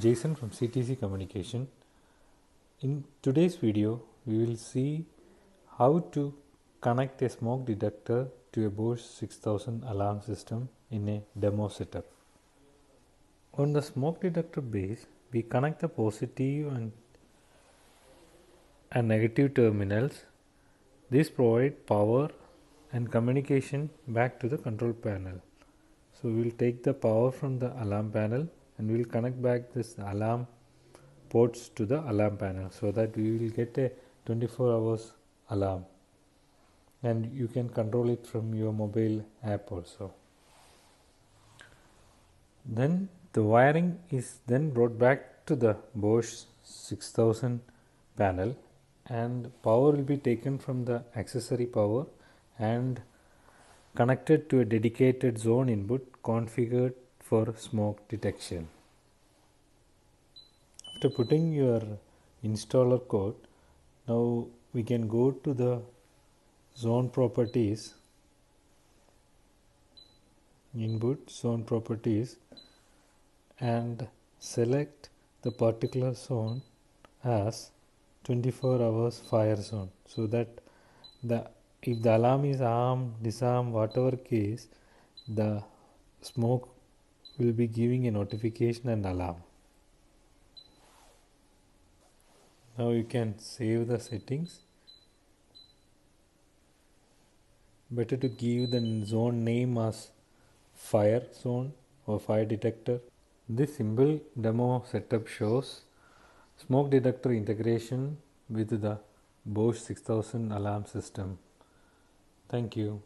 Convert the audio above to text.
Jason from CTC Communication. In today's video, we will see how to connect a smoke detector to a Bosch 6000 alarm system in a demo setup. On the smoke detector base, we connect the positive and negative terminals. These provide power and communication back to the control panel. So we will take the power from the alarm panel and we will connect back this alarm ports to the alarm panel, so that we will get a 24 hours alarm, and you can control it from your mobile app also. Then the wiring is then brought back to the Bosch 6000 panel, and power will be taken from the accessory power and connected to a dedicated zone input configured for smoke detection. After putting your installer code, now we can go to the zone properties, input zone properties, and select the particular zone as 24 hours fire zone, so that if the alarm is armed, disarmed, whatever case, the smoke will be giving a notification and alarm. Now you can save the settings. Better to give the zone name as fire zone or fire detector. This simple demo setup shows smoke detector integration with the Bosch 6000 alarm system. Thank you.